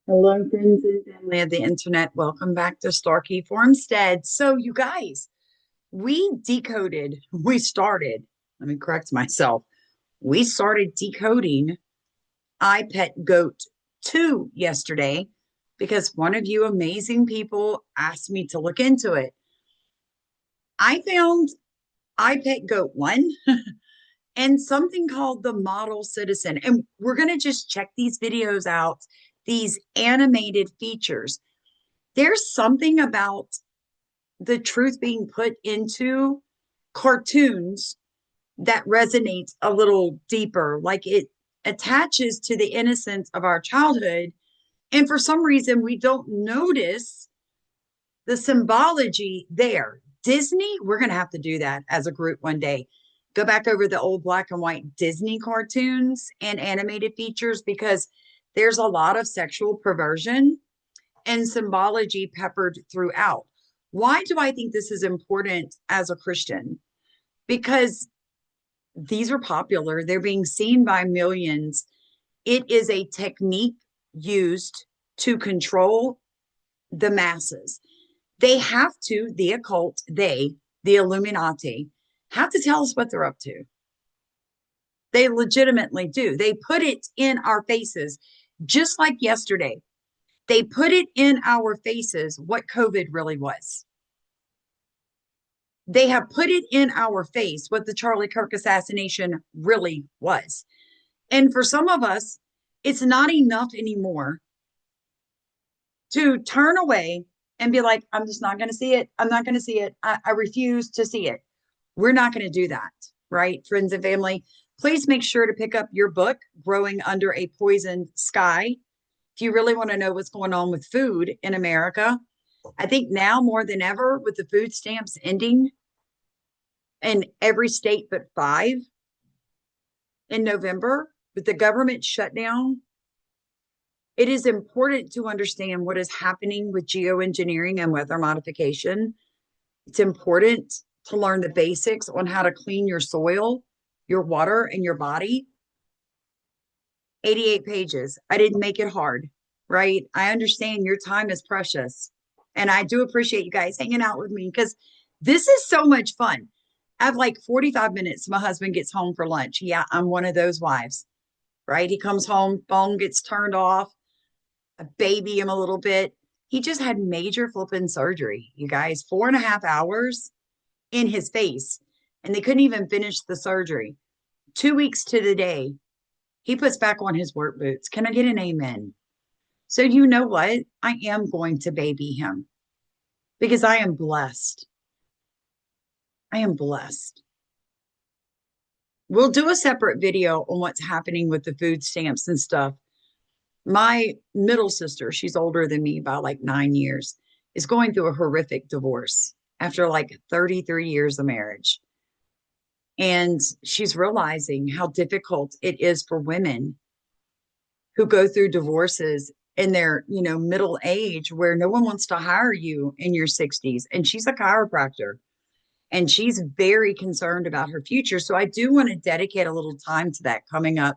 Hello, friends and family of the internet. Welcome back to Starkey Farmstead. So, you guys, we started, let me correct myself. We started decoding I Pet Goat 2 yesterday because one of you amazing people asked me to look into it. I found I Pet Goat 1 and something called the model citizen. And we're going to just check these videos out, these animated features. There's something about the truth being put into cartoons that resonates a little deeper, like it attaches to the innocence of our childhood. And for some reason, we don't notice the symbology there. Disney, we're going to have to do that as a group one day. Go back over the old black and white Disney cartoons and animated features because there's a lot of sexual perversion and symbology peppered throughout. Why do I think this is important as a Christian? Because these are popular, they're being seen by millions. It is a technique used to control the masses. They have to, the occult, the Illuminati, have to tell us what they're up to. They legitimately do. They put it in our faces, just like yesterday. They put it in our faces what COVID really was. They have put it in our face what the Charlie Kirk assassination really was. And for some of us, it's not enough anymore to turn away and be like, I'm just not going to see it. I'm not going to see it. I refuse to see it. We're not going to do that, right? Friends and family, please make sure to pick up your book, Growing Under a Poisoned Sky. If you really want to know what's going on with food in America, I think now more than ever, with the food stamps ending in every state but 5 in November, with the government shutdown, it is important to understand what is happening with geoengineering and weather modification. It's important to learn the basics on how to clean your soil, your water, and your body. 88 pages. I didn't make it hard, right? I understand your time is precious. And I do appreciate you guys hanging out with me because this is so much fun. I have like 45 minutes. My husband gets home for lunch. Yeah, I'm one of those wives, right? He comes home, phone gets turned off. I baby him a little bit. He just had major flipping surgery, you guys, 4.5 hours in his face. And they couldn't even finish the surgery. 2 weeks to the day, he puts back on his work boots. Can I get an amen? So, you know what? I am going to baby him because I am blessed. I am blessed. We'll do a separate video on what's happening with the food stamps and stuff. My middle sister, she's older than me by like 9 years, is going through a horrific divorce after like 33 years of marriage. And she's realizing how difficult it is for women who go through divorces in their, middle age where no one wants to hire you in your 60s. And she's a chiropractor and she's very concerned about her future. So I do want to dedicate a little time to that coming up,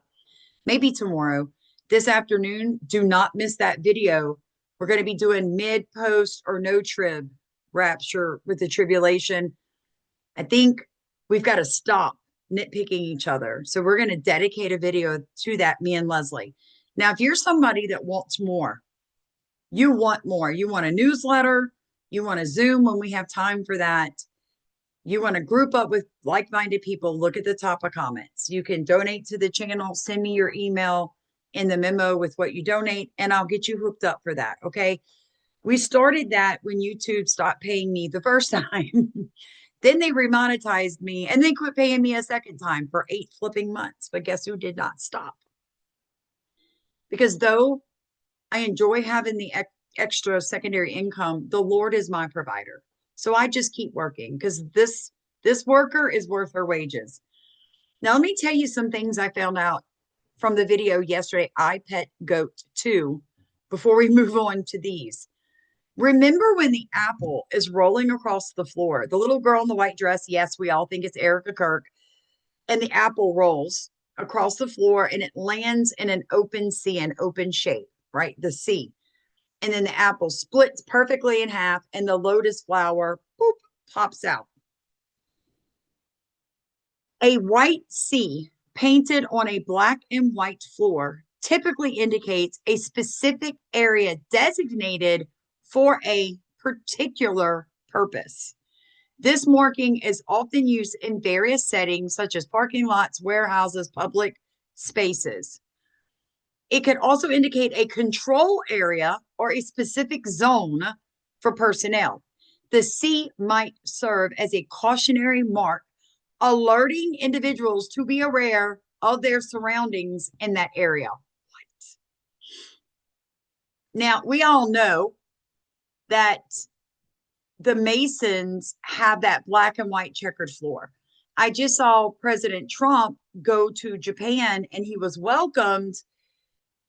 maybe tomorrow, this afternoon. Do not miss that video. We're going to be doing mid, post, or no trib rapture with the tribulation. I think we've got to stop nitpicking each other. So we're going to dedicate a video to that, me and Leslie. Now, if you're somebody that wants more, you want more, you want a newsletter, you want to Zoom when we have time for that, you want to group up with like-minded people, look at the top of comments. You can donate to the channel, send me your email in the memo with what you donate, and I'll get you hooked up for that, okay? We started that when YouTube stopped paying me the first time. Then they remonetized me and they quit paying me a second time for 8 flipping months. But guess who did not stop? Because though I enjoy having the extra secondary income, the Lord is my provider. So I just keep working because this worker is worth her wages. Now, let me tell you some things I found out from the video yesterday, I Pet Goat 2, before we move on to these. Remember when the apple is rolling across the floor? The little girl in the white dress, yes, we all think it's Erica Kirk, and the apple rolls across the floor and it lands in an open sea, an open shape, right? The sea. And then the apple splits perfectly in half, and the lotus flower, boop, pops out. A white C painted on a black and white floor typically indicates a specific area designated for a particular purpose. This marking is often used in various settings, such as parking lots, warehouses, public spaces. It could also indicate a control area or a specific zone for personnel. The C might serve as a cautionary mark, alerting individuals to be aware of their surroundings in that area. Now, we all know that the Masons have that black and white checkered floor. I just saw President Trump go to Japan, and he was welcomed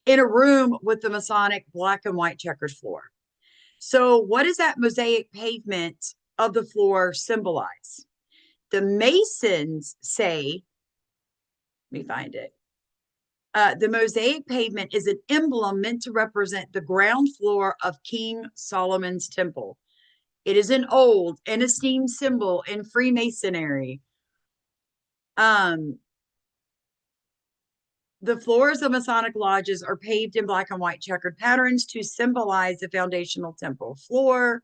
in a room with the Masonic black and white checkered floor. So, what does that mosaic pavement of the floor symbolize? The Masons say, let me find it. The mosaic pavement is an emblem meant to represent the ground floor of King Solomon's temple. It is an old and esteemed symbol in Freemasonry. The floors of Masonic lodges are paved in black and white checkered patterns to symbolize the foundational temple floor.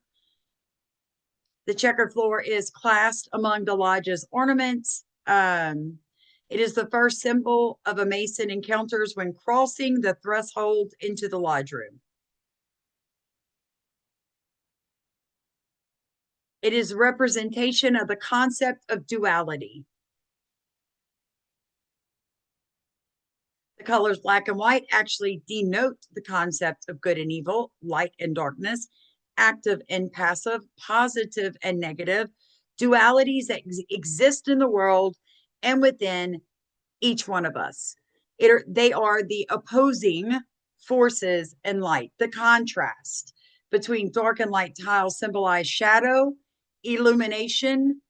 The checkered floor is classed among the lodge's ornaments. It is the first symbol of a Mason encounters when crossing the threshold into the lodge room. It is representation of the concept of duality. The colors black and white actually denote the concept of good and evil, light and darkness, active and passive, positive and negative, dualities that exist in the world and within each one of us. They are the opposing forces in light. The contrast between dark and light tiles symbolize shadow, illumination,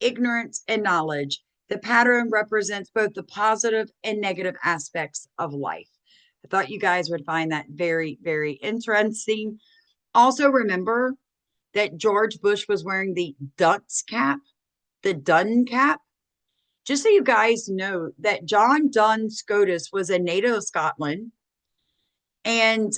ignorance, and knowledge. The pattern represents both the positive and negative aspects of life. I thought you guys would find that very, very interesting. Also, remember that George Bush was wearing the Dunce cap, the Dun cap. Just so you guys know that John Duns Scotus was a native of Scotland, and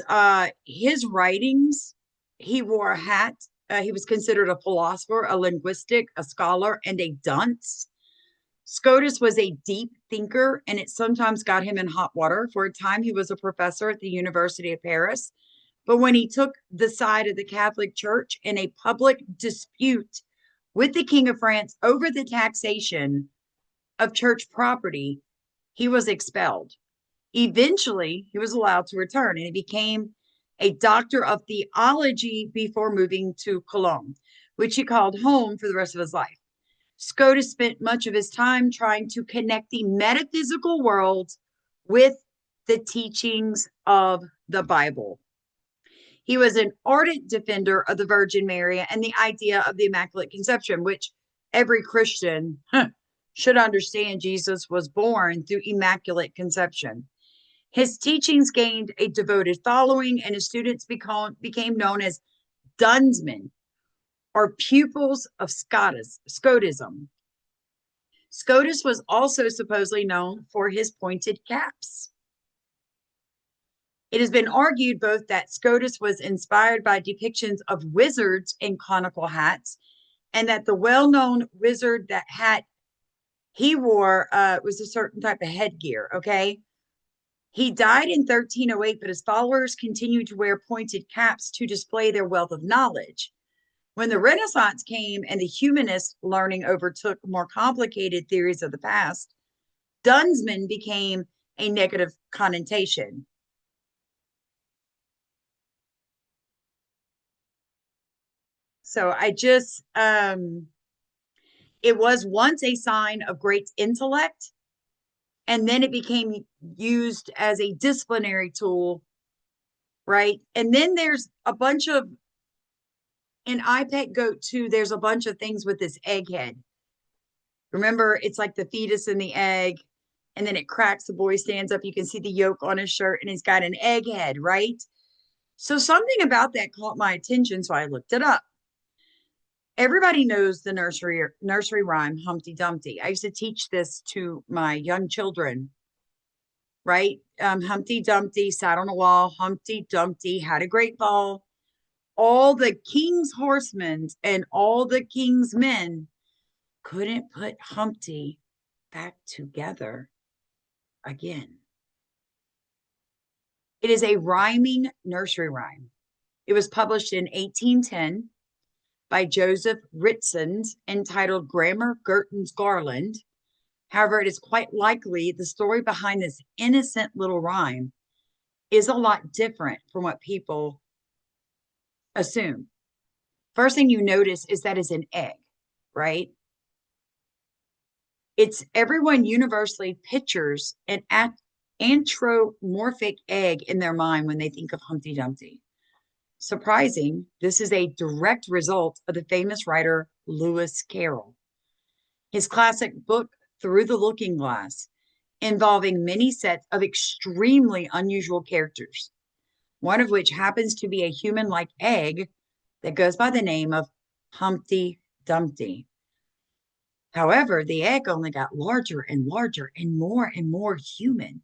his writings, he wore a hat. He was considered a philosopher, a linguistic, a scholar, and a dunce. Scotus was a deep thinker, and it sometimes got him in hot water. For a time, he was a professor at the University of Paris. But when he took the side of the Catholic Church in a public dispute with the King of France over the taxation of church property, he was expelled. Eventually, he was allowed to return, and he became a doctor of theology before moving to Cologne, which he called home for the rest of his life. Scotus spent much of his time trying to connect the metaphysical world with the teachings of the Bible. He was an ardent defender of the Virgin Mary and the idea of the Immaculate Conception, which every Christian should understand. Jesus was born through Immaculate Conception. His teachings gained a devoted following, and his students became known as Dunsmen, or pupils of Scotism. Scotus was also supposedly known for his pointed caps. It has been argued both that Scotus was inspired by depictions of wizards in conical hats, and that the well-known wizard that hat he wore was a certain type of headgear, okay? He died in 1308, but his followers continued to wear pointed caps to display their wealth of knowledge. When the Renaissance came and the humanist learning overtook more complicated theories of the past, Dunsman became a negative connotation. So it was once a sign of great intellect, and then it became used as a disciplinary tool, right? And then there's a bunch of, in iPet Goat 2, there's a bunch of things with this egghead. Remember, it's like the fetus in the egg, and then it cracks, the boy stands up, you can see the yolk on his shirt, and he's got an egghead, right? So something about that caught my attention, so I looked it up. Everybody knows the nursery rhyme Humpty Dumpty. I used to teach this to my young children, right? Humpty Dumpty sat on a wall. Humpty Dumpty had a great ball. All the king's horsemen and all the king's men couldn't put Humpty back together again. It is a rhyming nursery rhyme. It was published in 1810 by Joseph Ritson, entitled Grammar Girton's Garland. However, it is quite likely the story behind this innocent little rhyme is a lot different from what people assume. First thing you notice is that it's an egg, right? It's everyone universally pictures an anthropomorphic egg in their mind when they think of Humpty Dumpty. Surprising, this is a direct result of the famous writer Lewis Carroll. His classic book, Through the Looking Glass, involving many sets of extremely unusual characters, one of which happens to be a human-like egg that goes by the name of Humpty Dumpty. However, the egg only got larger and larger and more human.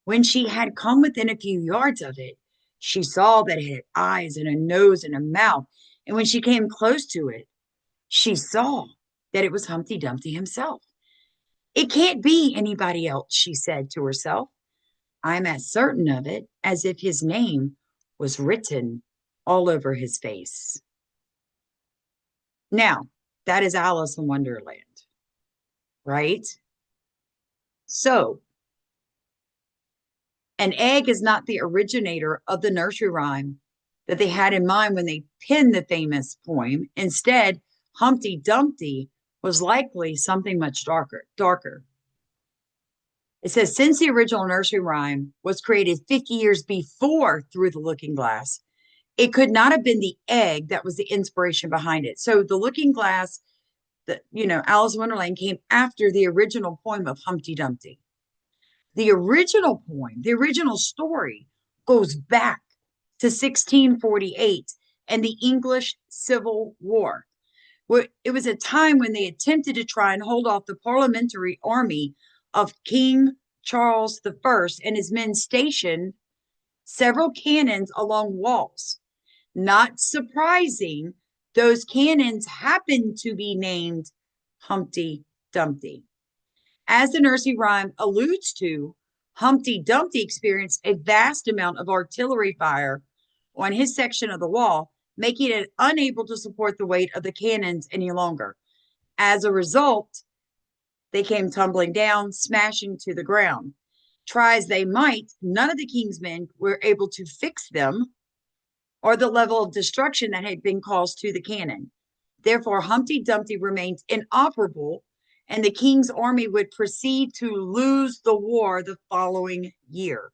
When she had come within a few yards of it, she saw that it had eyes and a nose and a mouth. And when she came close to it, she saw that it was Humpty Dumpty himself. It can't be anybody else, she said to herself. I'm as certain of it as if his name was written all over his face. Now, that is Alice in Wonderland, right? So, an egg is not the originator of the nursery rhyme that they had in mind when they penned the famous poem. Instead, Humpty Dumpty was likely something much darker. It says, since the original nursery rhyme was created 50 years before Through the Looking Glass, it could not have been the egg that was the inspiration behind it. So the Looking Glass, Alice in Wonderland came after the original poem of Humpty Dumpty. The original poem, the original story goes back to 1648 and the English Civil War. It was a time when they attempted to try and hold off the parliamentary army of King Charles I and his men stationed several cannons along walls. Not surprising, those cannons happened to be named Humpty Dumpty. As the nursery rhyme alludes to, Humpty Dumpty experienced a vast amount of artillery fire on his section of the wall, making it unable to support the weight of the cannons any longer. As a result, they came tumbling down, smashing to the ground. Try as they might, none of the king's men were able to fix them or the level of destruction that had been caused to the cannon. Therefore, Humpty Dumpty remained inoperable, and the king's army would proceed to lose the war the following year.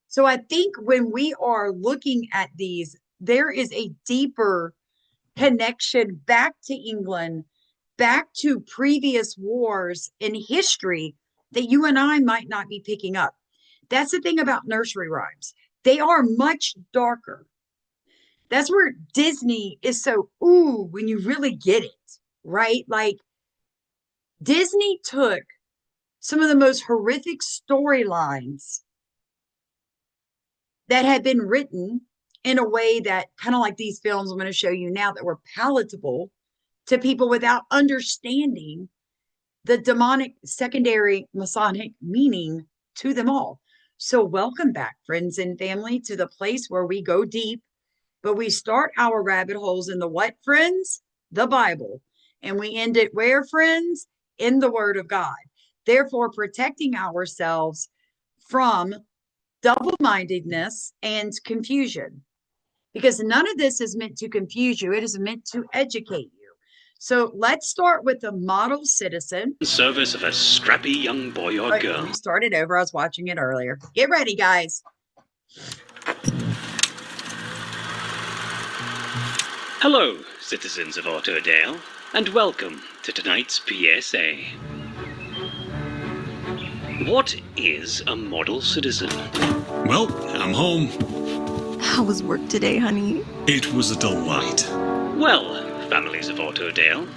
So I think when we are looking at these, there is a deeper connection back to England, back to previous wars in history that you and I might not be picking up. That's the thing about nursery rhymes. They are much darker. That's where Disney is so, when you really get it, right? Like, Disney took some of the most horrific storylines that had been written in a way that, kind of like these films I'm going to show you now, that were palatable to people without understanding the demonic secondary Masonic meaning to them all. So welcome back, friends and family, to the place where we go deep, but we start our rabbit holes in the what, friends? The Bible. And we end it where, friends? In the Word of God. Therefore, protecting ourselves from double-mindedness and confusion. Because none of this is meant to confuse you. It is meant to educate you. So let's start with the model citizen. Service of a scrappy young boy or girl. Let me start it over. I was watching it earlier. Get ready, guys. Hello, citizens of Autodale, and welcome to tonight's PSA. What is a model citizen? Well, I'm home. How was work today, honey? It was a delight. Well, families of Autodale,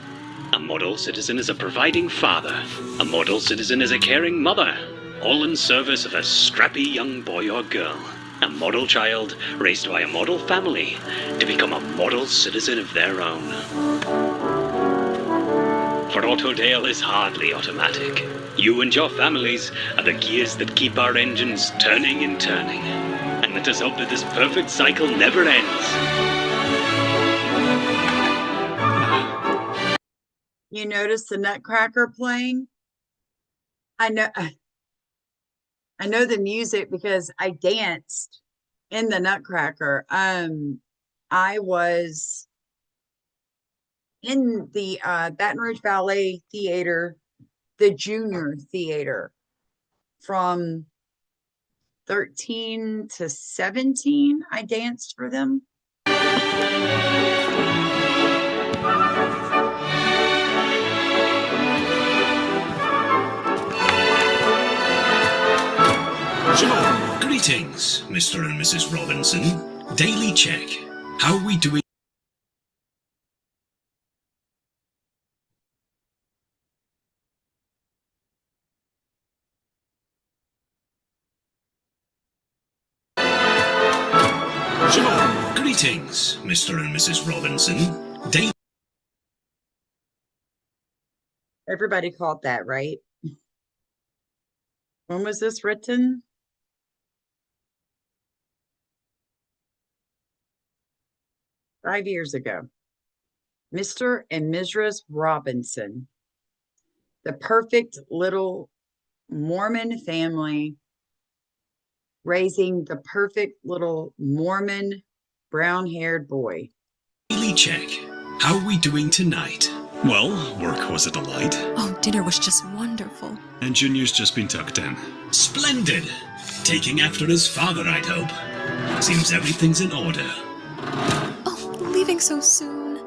a model citizen is a providing father. A model citizen is a caring mother, all in service of a scrappy young boy or girl. A model child raised by a model family to become a model citizen of their own. For Autodale is hardly automatic. You and your families are the gears that keep our engines turning and turning. And let us hope that this perfect cycle never ends. You notice the Nutcracker playing? I know the music because I danced in the Nutcracker. I was in the Baton Rouge Ballet Theater, the junior theater, from 13 to 17. I danced for them. Sure. Greetings, Mr. and Mrs. Robinson. Daily check. How are we doing? Sure. Greetings, Mr. and Mrs. Robinson. Daily. Everybody caught that, right? When was this written? Five years ago. Mr. and Mrs. Robinson, the perfect little Mormon family, raising the perfect little Mormon brown-haired boy. Daily check. How are we doing tonight? Well, work was a delight. Oh, dinner was just wonderful. And Junior's just been tucked in. Splendid! Taking after his father, I'd hope. Seems everything's in order. Oh, leaving so soon.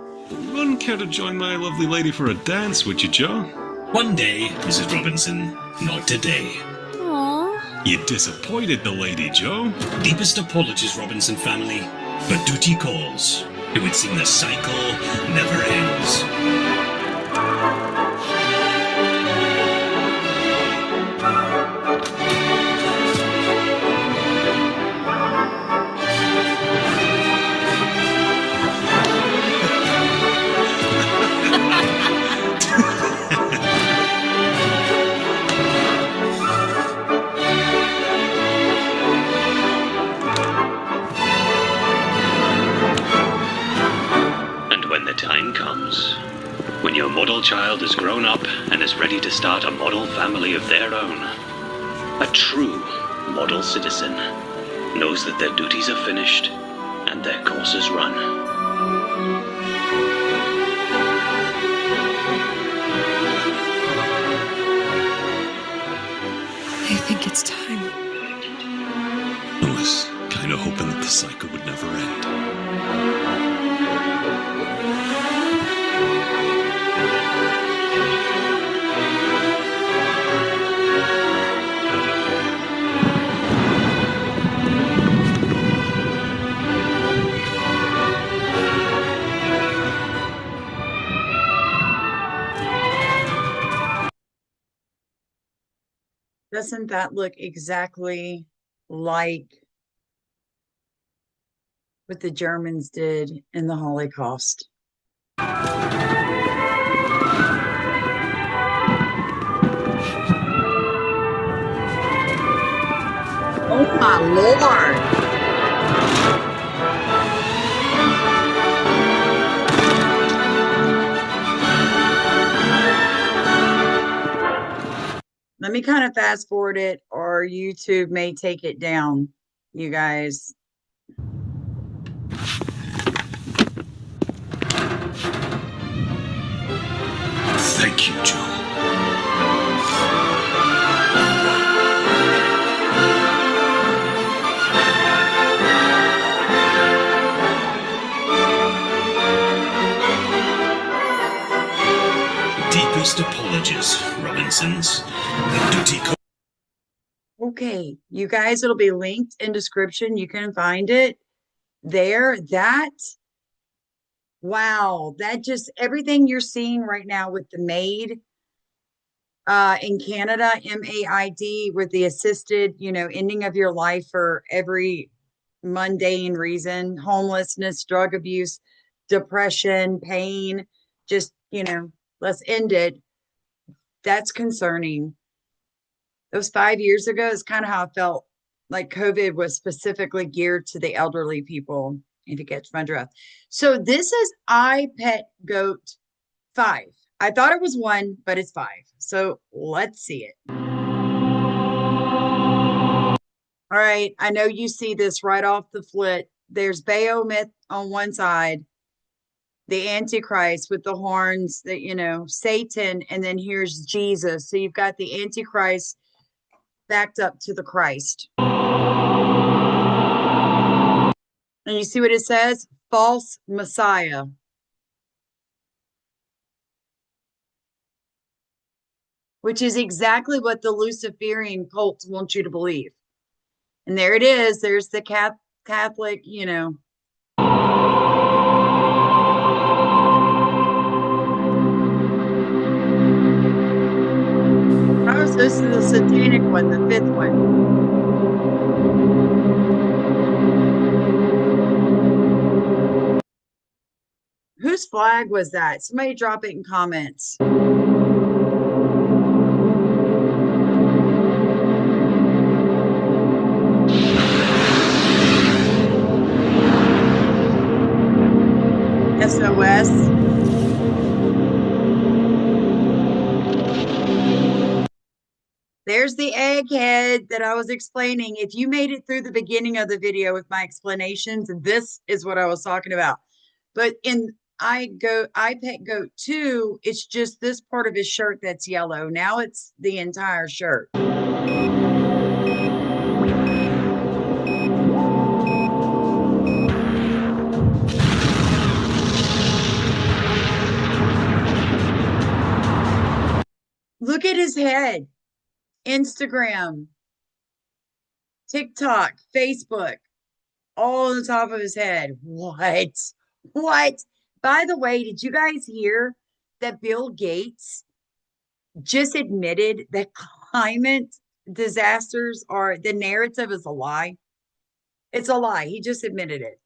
Wouldn't care to join my lovely lady for a dance, would you, Joe? One day, Mrs. Robinson. Not today. Aww. You disappointed the lady, Joe. Deepest apologies, Robinson family. But duty calls. It would seem the cycle never ends. Time comes when your model child is grown up and is ready to start a model family of their own. A true model citizen knows that their duties are finished and their course is run. I think it's time. I was kind of hoping that the cycle would never end. Doesn't that look exactly like what the Germans did in the Holocaust? Oh my Lord! Let me kind of fast forward it, or YouTube may take it down, you guys. Thank you, Joe. Deepest apologies, Robinsons. The duty call. Oh, Okay, you guys, it'll be linked in description. You can find it there. Wow, that just everything you're seeing right now with the maid in Canada, MAID, with the assisted, ending of your life for every mundane reason, homelessness, drug abuse, depression, pain, just, let's end it. That's concerning. Those 5 years ago is kind of how I felt like COVID was specifically geared to the elderly people, if you catch my drift. So this is I Pet Goat 5. I thought it was 1, but it's 5. So let's see it. All right. I know you see this right off the flit. There's Bahamut on one side, the Antichrist with the horns, Satan, and then here's Jesus. So you've got the Antichrist backed up to the Christ. And you see what it says? False Messiah. Which is exactly what the Luciferian cults want you to believe. And there it is. There's the Catholic, Oh, so this is the satanic one, the 5th one. Whose flag was that? Somebody drop it in comments. SOS. There's the egghead that I was explaining. If you made it through the beginning of the video with my explanations, this is what I was talking about. But in I Pet Goat 2, it's just this part of his shirt that's yellow. Now it's the entire shirt. Look at his head. Instagram, TikTok, Facebook, all on the top of his head. What? By the way, did you guys hear that Bill Gates just admitted that climate disasters are the narrative is a lie? It's a lie. He just admitted it.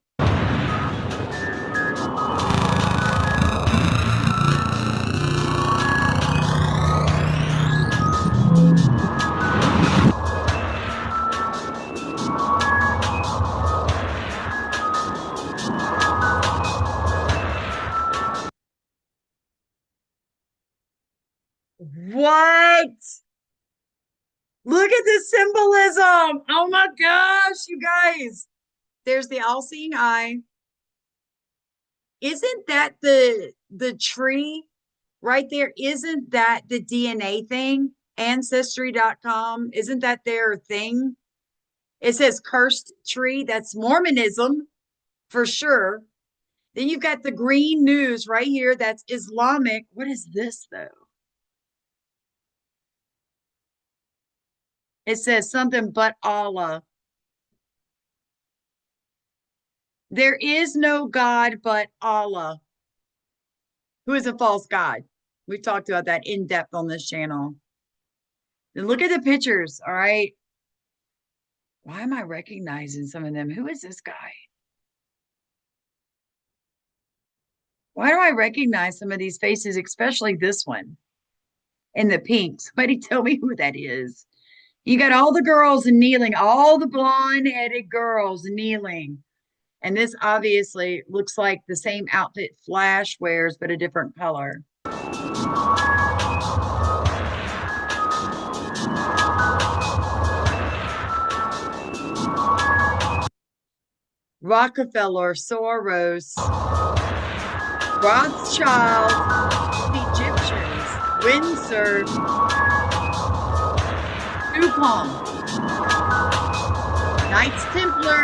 What? Look at the symbolism. Oh my gosh, you guys. There's the all-seeing eye. Isn't that the tree right there? Isn't that the DNA thing? Ancestry.com. Isn't that their thing? It says cursed tree. That's Mormonism for sure. Then you've got the green news right here. That's Islamic. What is this though? It says something but Allah. There is no God but Allah, who is a false God. We've talked about that in depth on this channel. And look at the pictures, all right? Why am I recognizing some of them? Who is this guy? Why do I recognize some of these faces, especially this one in the pink? Somebody tell me who that is. You got all the girls kneeling, all the blonde-headed girls kneeling. And this obviously looks like the same outfit Flash wears, but a different color. Rockefeller, Soros, Rothschild, Egyptians, Windsor, DuPont, Knights Templar,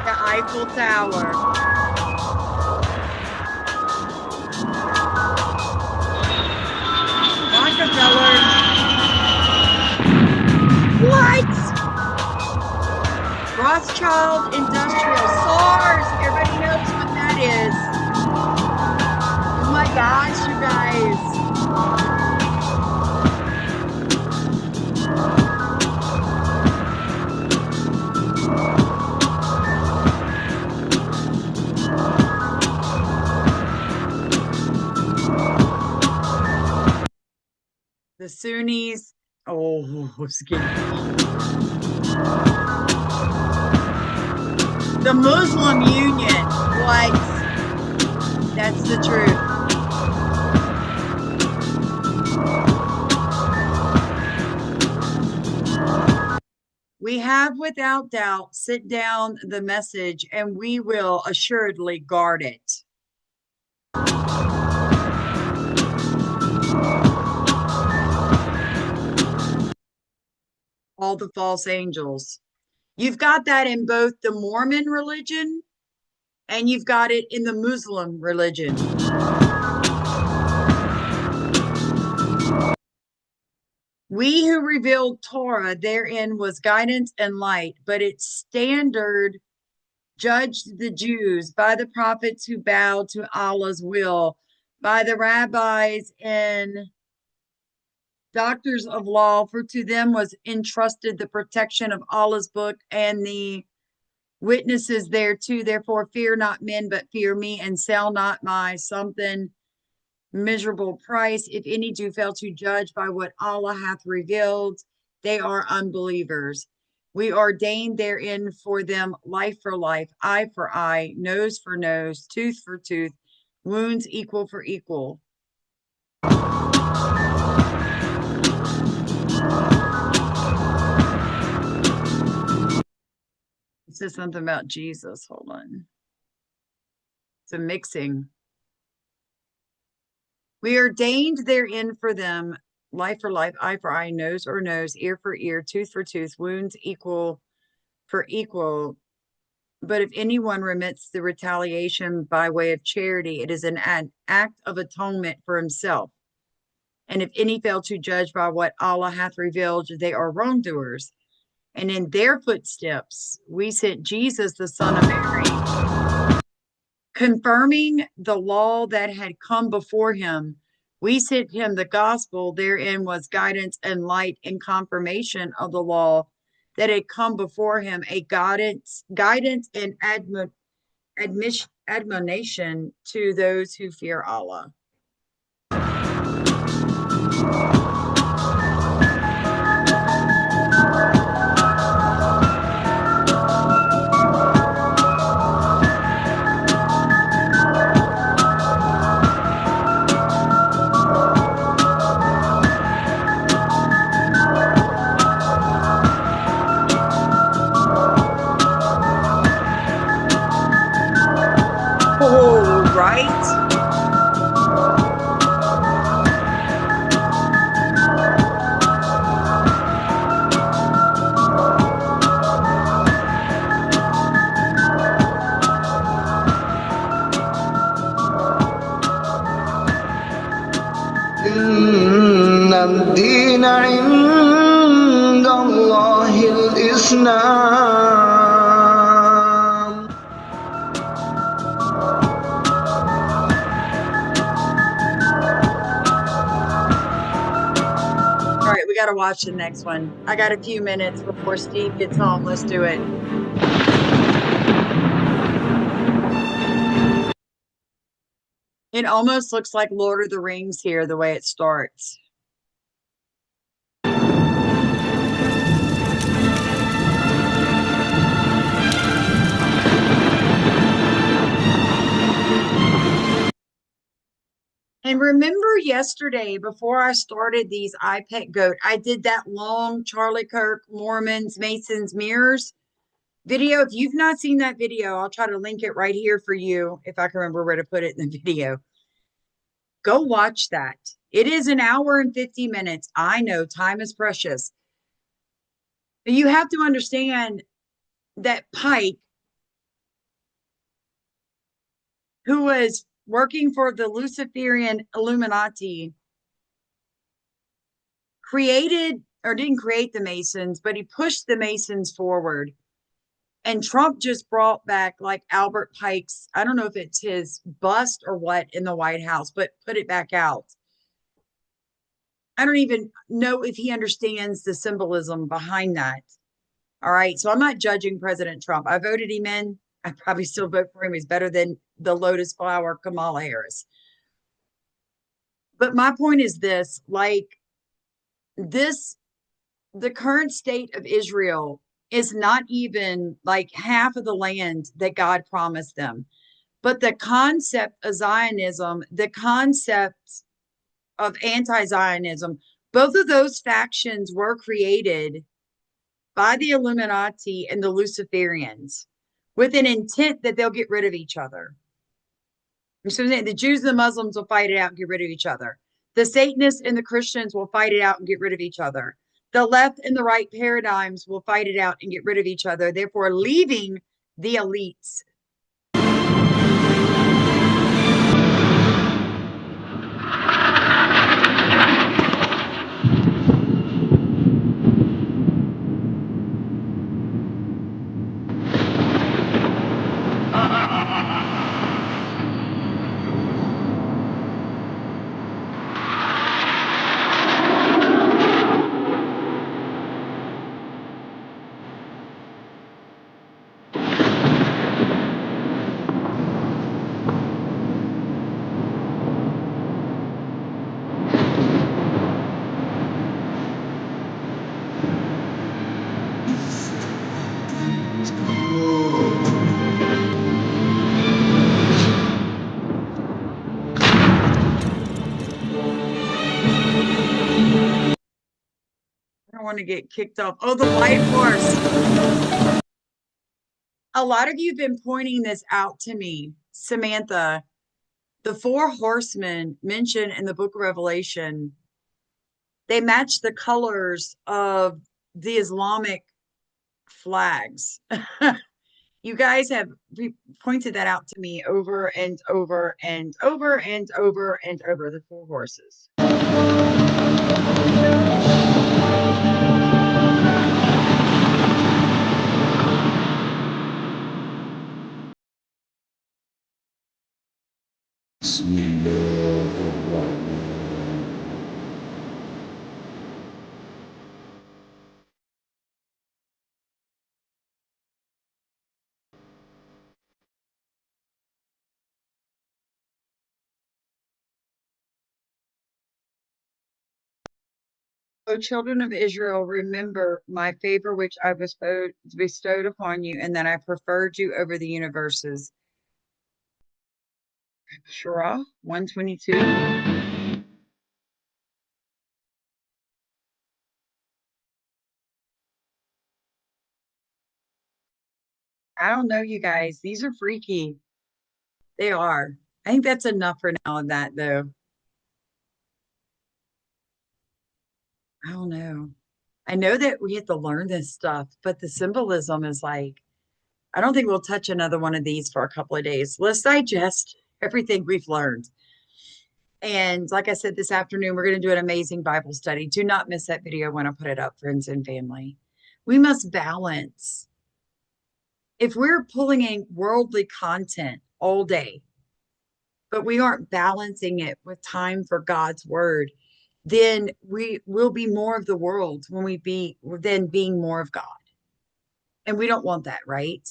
the Eiffel Tower. Rothschild Industrial. SARS. Everybody knows what that is. Oh my gosh, you guys. The Sunnis. Oh, it's getting. The Muslim Union. What? That's the truth. We have without doubt sit down the message and we will assuredly guard it. All the false angels. You've got that in both the Mormon religion and you've got it in the Muslim religion. We who revealed Torah therein was guidance and light, but its standard judged the Jews by the prophets who bowed to Allah's will, by the rabbis and doctors of law, for to them was entrusted the protection of Allah's book and the witnesses thereto. Therefore, fear not men, but fear me, and sell not my something miserable price. If any do fail to judge by what Allah hath revealed, they are unbelievers. We ordained therein for them life for life, eye for eye, nose for nose, tooth for tooth, wounds equal for equal. It says something about Jesus. Hold on. It's a mixing. We ordained therein for them life for life, eye for eye, nose for nose, ear for ear, tooth for tooth, wounds equal for equal. But if anyone remits the retaliation by way of charity, it is an act of atonement for himself. And if any fail to judge by what Allah hath revealed, they are wrongdoers. And in their footsteps, we sent Jesus, the son of Mary, confirming the law that had come before him. We sent him the gospel. Therein was guidance and light and confirmation of the law that had come before him, a guidance and admonition to those who fear Allah. Oh, right? إن الدين عند الله الإسلام. All right, we got to watch the next one. I got a few minutes before Steve gets home. Let's do it. It almost looks like Lord of the Rings here, the way it starts. And remember yesterday, before I started these iPet Goat, I did that long Charlie Kirk, Mormons, Masons, Mirrors video. If you've not seen that video, I'll try to link it right here for you if I can remember where to put it in the video. Go watch that. It is an hour and 50 minutes. I know time is precious. But you have to understand that Pike, who was working for the Luciferian Illuminati, created or didn't create the Masons, but he pushed the Masons forward. And Trump just brought back like Albert Pike's, I don't know if it's his bust or what in the White House, but put it back out. I don't even know if he understands the symbolism behind that. All right. So I'm not judging President Trump. I voted him in. I probably still vote for him. He's better than the lotus flower Kamala Harris. But my point is this, like this, the current state of Israel is not even like half of the land that God promised them. But the concept of Zionism, the concept of anti Zionism, both of those factions were created by the Illuminati and the Luciferians with an intent that they'll get rid of each other. So the Jews and the Muslims will fight it out and get rid of each other. The Satanists and the Christians will fight it out and get rid of each other. The left and the right paradigms will fight it out and get rid of each other, therefore leaving the elites. I don't want to get kicked off. Oh, the white horse. A lot of you have been pointing this out to me, Samantha. The four horsemen mentioned in the book of Revelation, they match the colors of the Islamic flags. You guys have pointed that out to me over and over and over and over and over, the four horses. O children of Israel, remember my favor which I bestowed upon you, and that I preferred you over the universes. Shirah 122. I don't know, you guys. These are freaky. They are. I think that's enough for now of that, though. I don't know. I know that we have to learn this stuff, but the symbolism is like, I don't think we'll touch another one of these for a couple of days. Let's digest everything we've learned. And like I said, this afternoon, we're going to do an amazing Bible study. Do not miss that video when I put it up, friends and family. We must balance. If we're pulling in worldly content all day, but we aren't balancing it with time for God's word, then we will be more of the world when we be then being more of God. And we don't want that, right?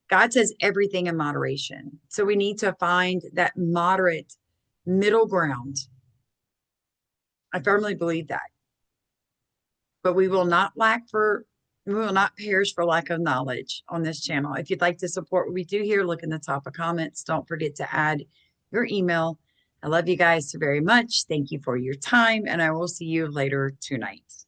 God says everything in moderation. So we need to find that moderate middle ground. I firmly believe that. But we will not perish for lack of knowledge on this channel. If you'd like to support what we do here, look in the top of comments. Don't forget to add your email. I love you guys so very much. Thank you for your time, and I will see you later tonight.